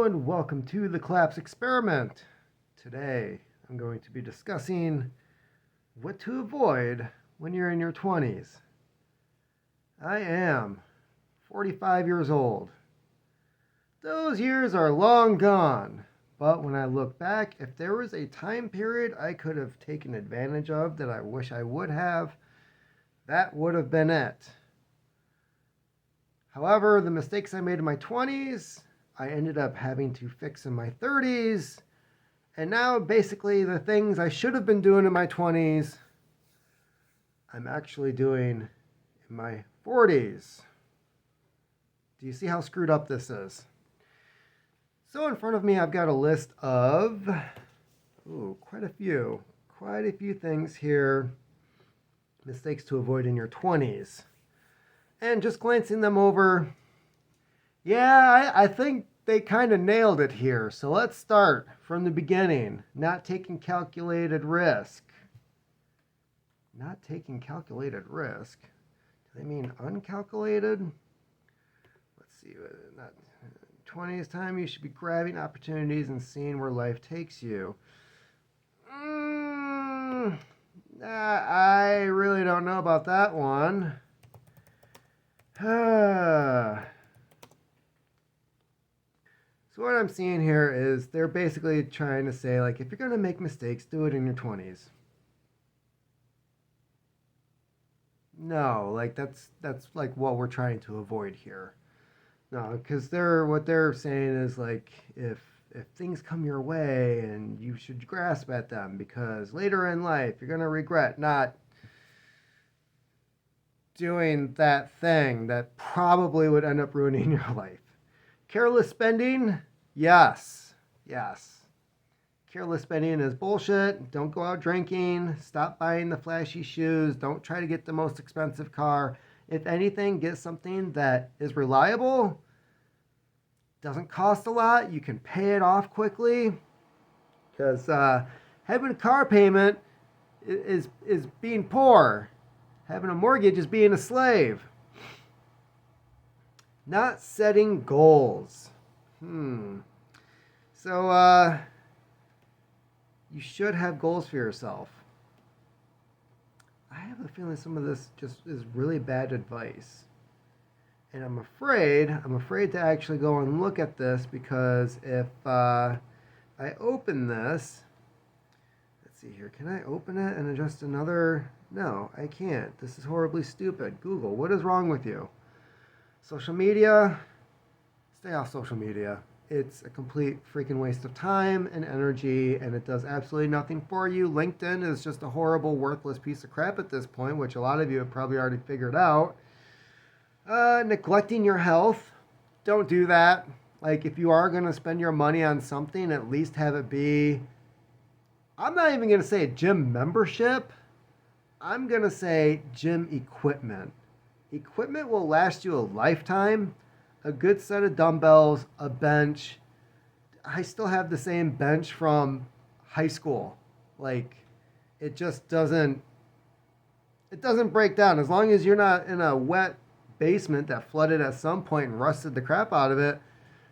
and welcome to the Collapse Experiment. Today, I'm going to be discussing what to avoid when you're in your 20s. I am 45 years old. Those years are long gone, but when I look back, if there was a time period I could have taken advantage of that I wish I would have, that would have been it. However, the mistakes I made in my 20s, I ended up having to fix in my 30s. And now, basically, the things I should have been doing in my 20s, I'm actually doing in my 40s. Do you see how screwed up this is? So in front of me, I've got a list of quite a few things here. Mistakes to avoid in your 20s. And just glancing them over, I think they kind of nailed it here. So let's start from the beginning. Not taking calculated risk. Not taking calculated risk. Do they mean uncalculated? Let's see. Not 20s time, you should be grabbing opportunities and seeing where life takes you. I really don't know about that one. So what I'm seeing here is they're basically trying to say, like, if you're going to make mistakes, do it in your 20s. No, like that's like what we're trying to avoid here. No, because what they're saying is like if things come your way and you should grasp at them because later in life you're going to regret not doing that thing that probably would end up ruining your life. Careless spending? Yes. Careless spending is bullshit. Don't go out drinking. Stop buying the flashy shoes. Don't try to get the most expensive car. If anything, get something that is reliable, doesn't cost a lot, you can pay it off quickly. Because having a car payment is being poor. Having a mortgage is being a slave. Not setting goals. So, you should have goals for yourself. I have a feeling some of this just is really bad advice. And I'm afraid to actually go and look at this because if I open this, let's see here, can I open it and adjust another? No, I can't. This is horribly stupid. Google, what is wrong with you? Social media, stay off social media. It's a complete freaking waste of time and energy, and it does absolutely nothing for you. LinkedIn is just a horrible, worthless piece of crap at this point, which a lot of you have probably already figured out. Neglecting your health, don't do that. Like, if you are going to spend your money on something, at least have it be, I'm not even going to say a gym membership. I'm going to say gym equipment. Equipment will last you a lifetime. A good set of dumbbells, a bench. I still have the same bench from high school. Like, it just doesn't break down. As long as you're not in a wet basement that flooded at some point and rusted the crap out of it,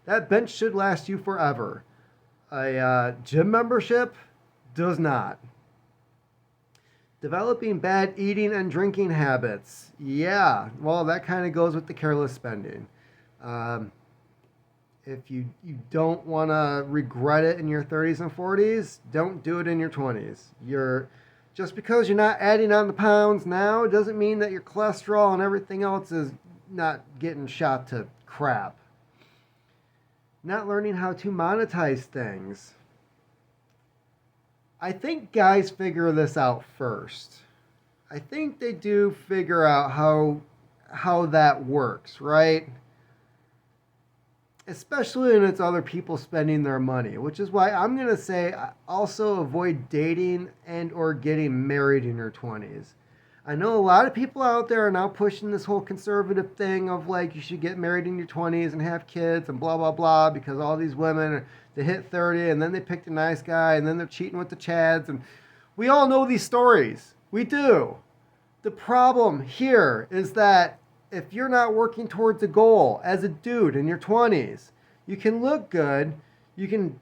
that bench should last you forever. A gym membership does not. Developing bad eating and drinking habits. Yeah, well, that kind of goes with the careless spending. If you don't want to regret it in your 30s and 40s, don't do it in your 20s. Just because you're not adding on the pounds now doesn't mean that your cholesterol and everything else is not getting shot to crap. Not learning how to monetize things. I think guys figure this out first. I think they do figure out how that works, right? Especially when it's other people spending their money, which is why I'm going to say also avoid dating and or getting married in your 20s. I know a lot of people out there are now pushing this whole conservative thing of like you should get married in your 20s and have kids and blah, blah, blah, because all these women, they hit 30 and then they pick the nice guy and then they're cheating with the chads. And we all know these stories. We do. The problem here is that if you're not working towards a goal as a dude in your 20s, You can look good. You can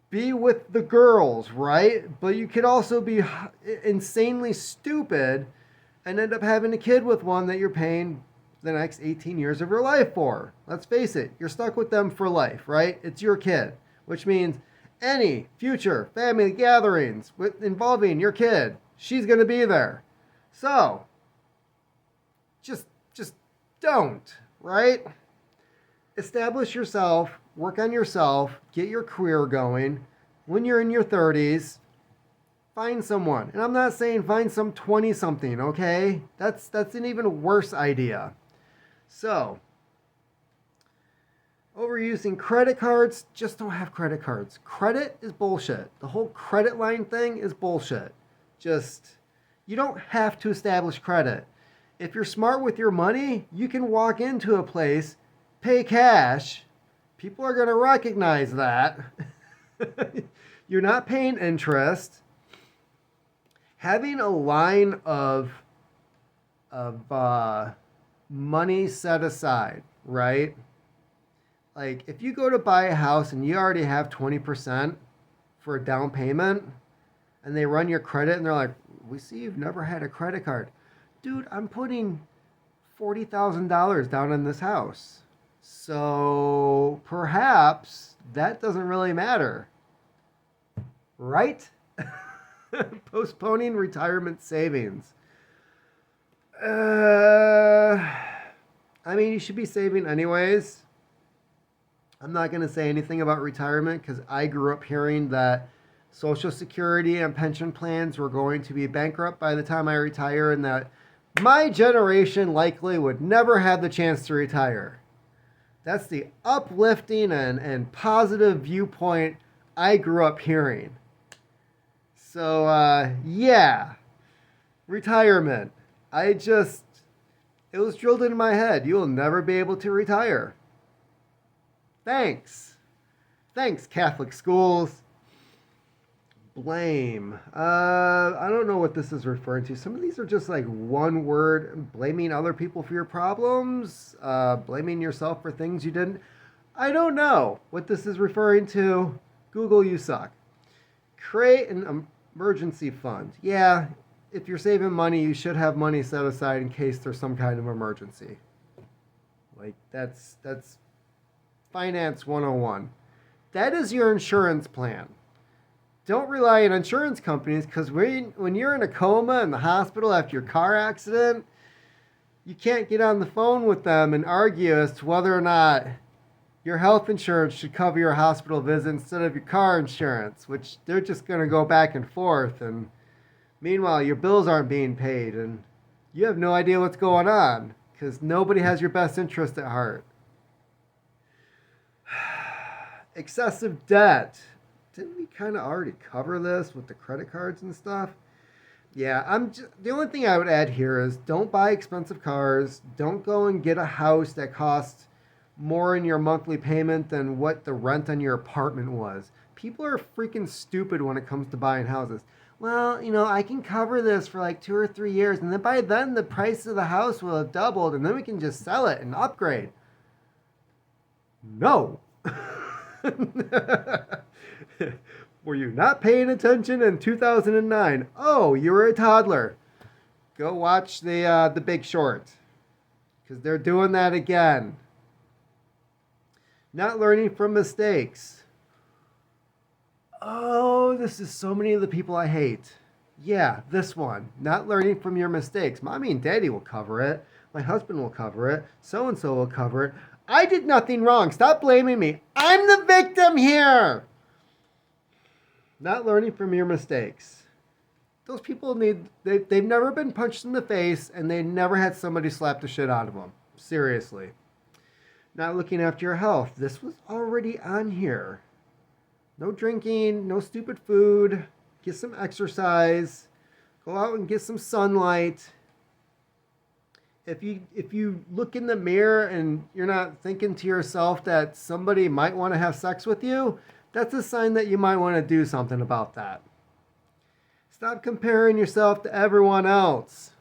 be with the girls, right? But you could also be insanely stupid and end up having a kid with one that you're paying the next 18 years of your life for. Let's face it, you're stuck with them for life, right? It's your kid, which means any future family gatherings involving your kid, she's going to be there. So, just don't, right? Establish yourself, work on yourself, get your career going. When you're in your 30s, find someone. And I'm not saying find some 20 something, okay? That's an even worse idea. So, overusing credit cards, just don't have credit cards. Credit is bullshit. The whole credit line thing is bullshit. Just, you don't have to establish credit. If you're smart with your money, you can walk into a place, pay cash. People are going to recognize that. You're not paying interest. Having a line of money set aside, right? Like if you go to buy a house and you already have 20% for a down payment and they run your credit and they're like, we see you've never had a credit card. Dude, I'm putting $40,000 down on this house. So perhaps that doesn't really matter. Right? Postponing retirement savings. I mean, you should be saving anyways. I'm not going to say anything about retirement because I grew up hearing that Social Security and pension plans were going to be bankrupt by the time I retire and that my generation likely would never have the chance to retire. That's the uplifting and positive viewpoint I grew up hearing. So, yeah, retirement. It was drilled into my head. You will never be able to retire. Thanks, Catholic schools. Blame. I don't know what this is referring to. Some of these are just like one word, blaming other people for your problems, blaming yourself for things you didn't. I don't know what this is referring to. Google, you suck. Create an emergency fund. Yeah, if you're saving money, you should have money set aside in case there's some kind of emergency. Like that's Finance 101. That is your insurance plan. Don't rely on insurance companies because when you're in a coma in the hospital after your car accident, you can't get on the phone with them and argue as to whether or not your health insurance should cover your hospital visit instead of your car insurance, which they're just going to go back and forth. And meanwhile, your bills aren't being paid and you have no idea what's going on because nobody has your best interest at heart. Excessive debt. Didn't we kind of already cover this with the credit cards and stuff? Yeah, the only thing I would add here is don't buy expensive cars. Don't go and get a house that costs more in your monthly payment than what the rent on your apartment was. People are freaking stupid when it comes to buying houses. Well, I can cover this for like 2 or 3 years, and then by then the price of the house will have doubled, and then we can just sell it and upgrade. No. Were you not paying attention in 2009? Oh, you were a toddler. Go watch the Big Short, because they're doing that again. Not learning from mistakes. Oh, this is so many of the people I hate. Yeah, this one. Not learning from your mistakes. Mommy and Daddy will cover it. My husband will cover it. So-and-so will cover it. I did nothing wrong. Stop blaming me. I'm the victim here. Not learning from your mistakes. Those people they've never been punched in the face and they never had somebody slap the shit out of them. Seriously. Not looking after your health. This was already on here. No drinking, no stupid food. Get some exercise. Go out and get some sunlight. If you look in the mirror and you're not thinking to yourself that somebody might want to have sex with you, that's a sign that you might want to do something about that. Stop comparing yourself to everyone else.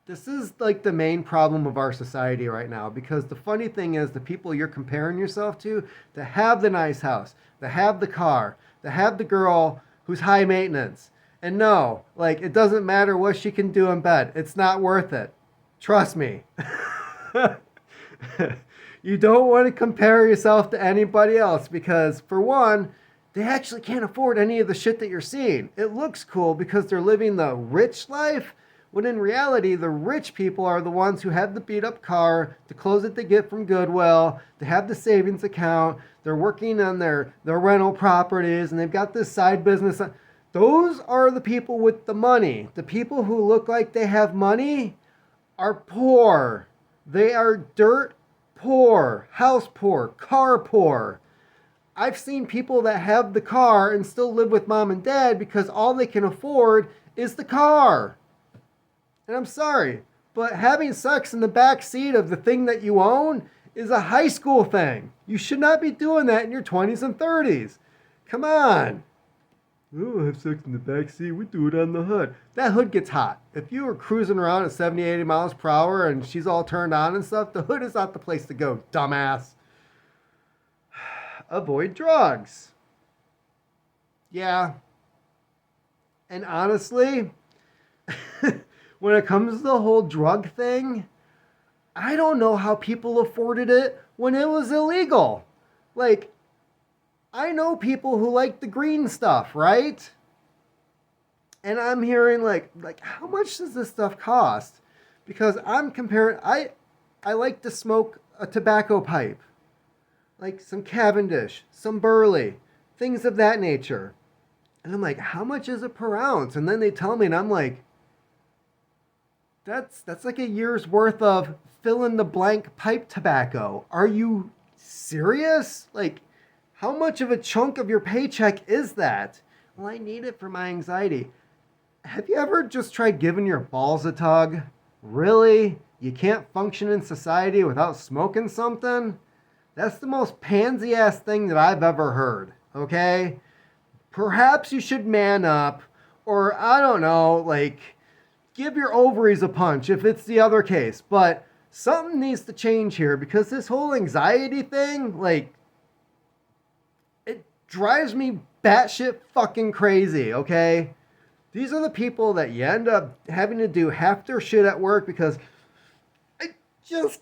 This is like the main problem of our society right now, because the funny thing is the people you're comparing yourself to that have the nice house, that have the car, that have the girl who's high maintenance. And no, like it doesn't matter what she can do in bed. It's not worth it. Trust me. You don't want to compare yourself to anybody else because, for one, they actually can't afford any of the shit that you're seeing. It looks cool because they're living the rich life, when in reality, the rich people are the ones who have the beat up car, the clothes that they get from Goodwill, they have the savings account, they're working on their rental properties, and they've got this side business. Those are the people with the money. The people who look like they have money are poor. They are dirt poor, house poor, car poor. I've seen people that have the car and still live with mom and dad because all they can afford is the car. And I'm sorry, but having sex in the back seat of the thing that you own is a high school thing. You should not be doing that in your 20s and 30s. Come on. Oh, have sex in the back seat. We do it on the hood. That hood gets hot. If you were cruising around at 70, 80 miles per hour and she's all turned on and stuff, the hood is not the place to go, dumbass. Avoid drugs. Yeah. And honestly, when it comes to the whole drug thing, I don't know how people afforded it when it was illegal. Like, I know people who like the green stuff, right? And I'm hearing like how much does this stuff cost? Because I'm comparing, I like to smoke a tobacco pipe, like some Cavendish, some Burley, things of that nature. And I'm like, how much is it per ounce? And then they tell me, and I'm like, that's like a year's worth of fill in the blank pipe tobacco. Are you serious? Like, how much of a chunk of your paycheck is that? Well, I need it for my anxiety. Have you ever just tried giving your balls a tug? Really? You can't function in society without smoking something? That's the most pansy-ass thing that I've ever heard, okay? Perhaps you should man up, or I don't know, like, give your ovaries a punch if it's the other case. But something needs to change here because this whole anxiety thing, like, drives me batshit fucking crazy, okay? These are the people that you end up having to do half their shit at work because it's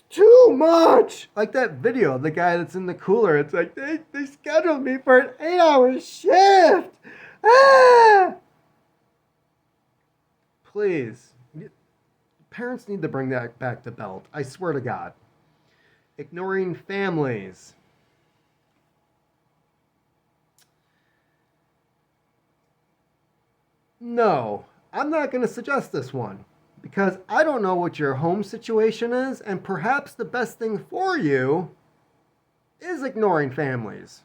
too much. Like that video of the guy that's in the cooler. It's like, they scheduled me for an 8-hour shift. Ah! Please. Parents need to bring that back to belt. I swear to God. Ignoring families. No, I'm not going to suggest this one because I don't know what your home situation is, and perhaps the best thing for you is ignoring families.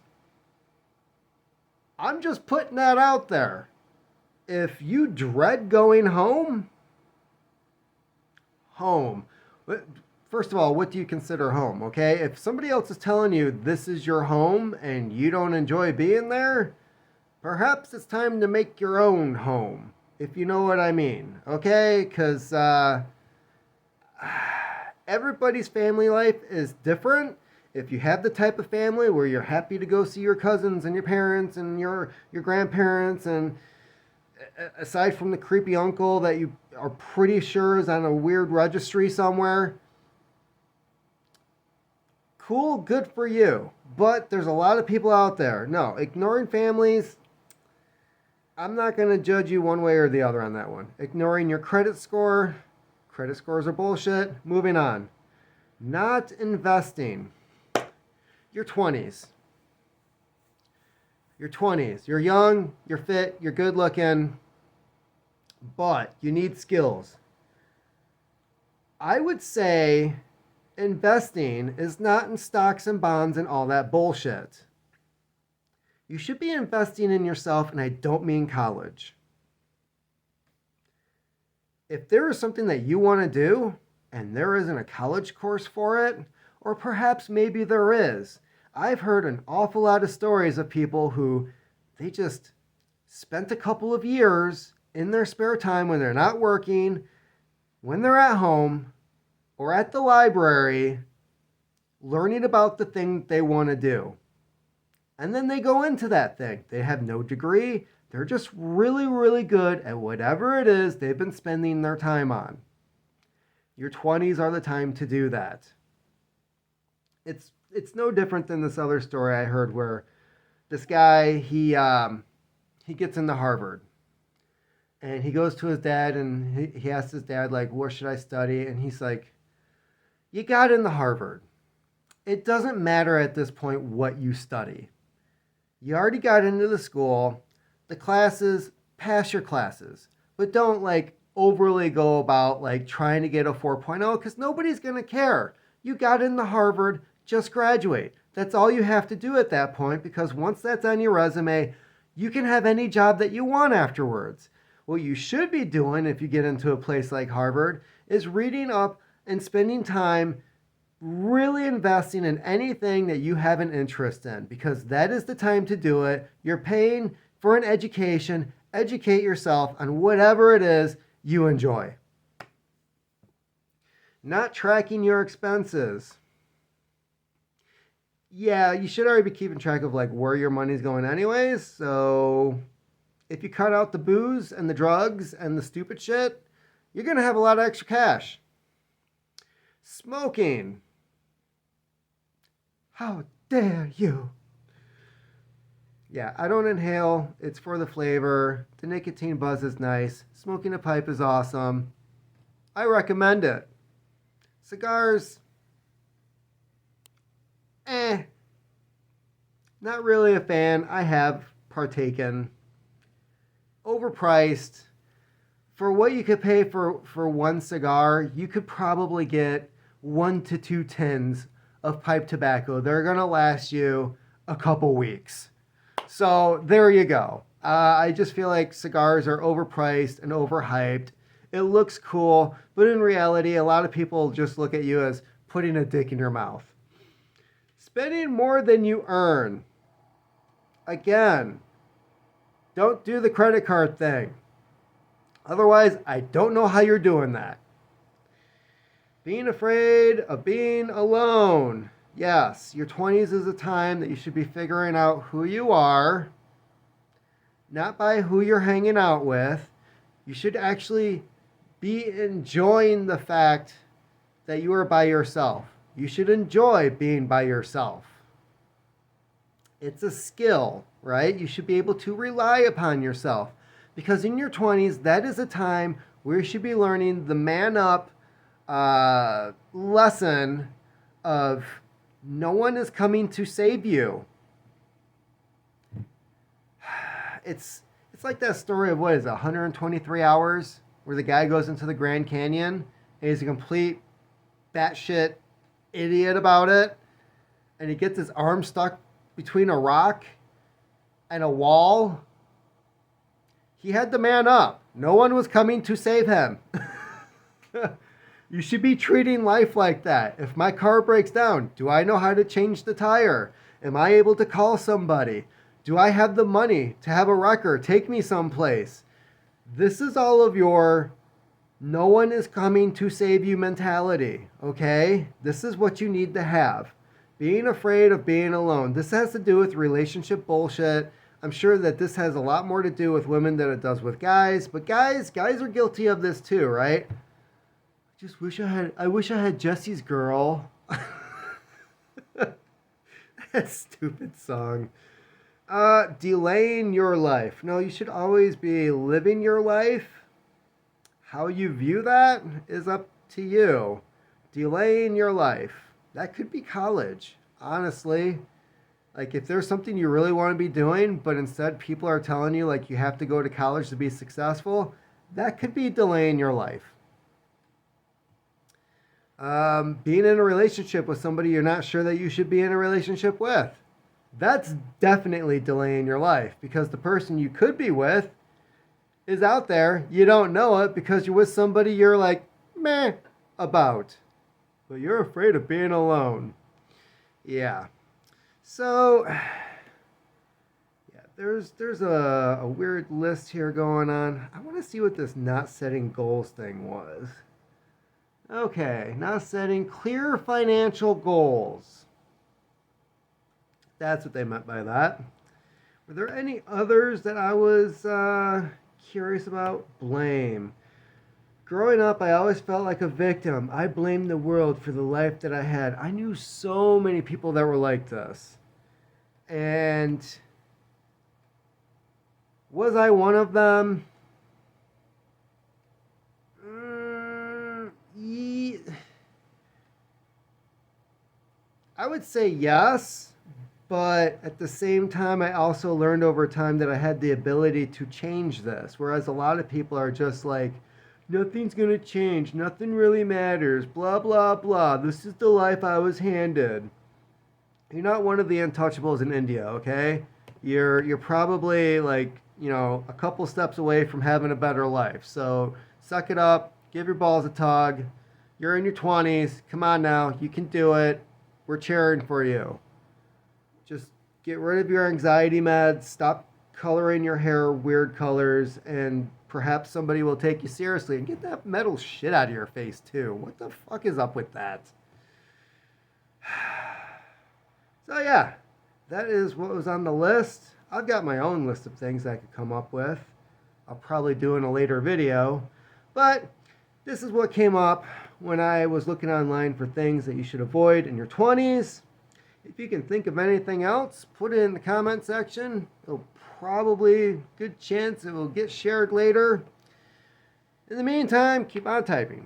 I'm just putting that out there. If you dread going home, first of all, what do you consider home, okay? If somebody else is telling you this is your home and you don't enjoy being there, perhaps it's time to make your own home, if you know what I mean, okay? Because everybody's family life is different. If you have the type of family where you're happy to go see your cousins and your parents and your grandparents, and aside from the creepy uncle that you are pretty sure is on a weird registry somewhere, cool, good for you. But there's a lot of people out there. No, ignoring families, I'm not going to judge you one way or the other on that one. Ignoring your credit scores are bullshit. Moving on. Not investing. Your 20s. Your 20s. You're young, you're fit, you're good looking, but you need skills. I would say investing is not in stocks and bonds and all that bullshit. You should be investing in yourself, and I don't mean college. If there is something that you want to do, and there isn't a college course for it, or perhaps maybe there is, I've heard an awful lot of stories of people who they just spent a couple of years in their spare time when they're not working, when they're at home or at the library learning about the thing they want to do. And then they go into that thing. They have no degree. They're just really, really good at whatever it is they've been spending their time on. Your 20s are the time to do that. It's no different than this other story I heard where this guy, he gets into Harvard. And he goes to his dad and he asks his dad, like, what should I study? And he's like, you got into Harvard. It doesn't matter at this point what you study. You already got into the school. The classes, pass your classes. But don't like overly go about like trying to get a 4.0 because nobody's going to care. You got into Harvard, just graduate. That's all you have to do at that point because once that's on your resume, you can have any job that you want afterwards. What you should be doing if you get into a place like Harvard is reading up and spending time really investing in anything that you have an interest in because that is the time to do it. You're paying for an education. Educate yourself on whatever it is you enjoy. Not tracking your expenses. Yeah, you should already be keeping track of like where your money's going anyways. So if you cut out the booze and the drugs and the stupid shit, you're going to have a lot of extra cash. Smoking. How dare you? Yeah, I don't inhale. It's for the flavor. The nicotine buzz is nice. Smoking a pipe is awesome. I recommend it. Cigars, not really a fan. I have partaken. Overpriced. For what you could pay for one cigar, you could probably get 1 to 2 tins of pipe tobacco. They're going to last you a couple weeks. So there you go. I just feel like cigars are overpriced and overhyped. It looks cool, but in reality, a lot of people just look at you as putting a dick in your mouth. Spending more than you earn. Again, don't do the credit card thing. Otherwise, I don't know how you're doing that. Being afraid of being alone. Yes, your 20s is a time that you should be figuring out who you are, not by who you're hanging out with. You should actually be enjoying the fact that you are by yourself. You should enjoy being by yourself. It's a skill, right? You should be able to rely upon yourself. Because in your 20s, that is a time where you should be learning the man up lesson of no one is coming to save you. It's like that story of what is it, 123 hours, where the guy goes into the Grand Canyon and he's a complete batshit idiot about it, and he gets his arm stuck between a rock and a wall. He had to man up. No one was coming to save him. You should be treating life like that. If my car breaks down, do I know how to change the tire? Am I able to call somebody? Do I have the money to have a wrecker take me someplace? This is all of your no one is coming to save you mentality, okay? This is what you need to have. Being afraid of being alone. This has to do with relationship bullshit. I'm sure that this has a lot more to do with women than it does with guys, but guys are guilty of this too, right? I wish I had Jesse's girl. That stupid song. Delaying your life. No, you should always be living your life. How you view that is up to you. Delaying your life. That could be college, honestly. Like if there's something you really want to be doing, but instead people are telling you like you have to go to college to be successful, that could be delaying your life. Being in a relationship with somebody you're not sure that you should be in a relationship with. That's definitely delaying your life because the person you could be with is out there. You don't know it because you're with somebody you're like, meh, about. But you're afraid of being alone. Yeah. So, yeah, there's a weird list here going on. I want to see what this not setting goals thing was. Okay, now setting clear financial goals. That's what they meant by that. Were there any others that I was curious about? Blame. Growing up, I always felt like a victim. I blamed the world for the life that I had. I knew so many people that were like this. And was I one of them? I would say yes, but at the same time, I also learned over time that I had the ability to change this. Whereas a lot of people are just like, nothing's going to change, nothing really matters, blah, blah, blah. This is the life I was handed. You're not one of the untouchables in India, okay? You're probably like, a couple steps away from having a better life. So suck it up, give your balls a tug. You're in your 20s. Come on now, you can do it. We're cheering for you. Just get rid of your anxiety meds, stop coloring your hair weird colors, and perhaps somebody will take you seriously. And get that metal shit out of your face, too. What the fuck is up with that? So, yeah, that is what was on the list. I've got my own list of things I could come up with. I'll probably do in a later video. But this is what came up when I was looking online for things that you should avoid in your 20s. If you can think of anything else, put it in the comment section. It'll probably, good chance it will get shared later. In the meantime, keep on typing.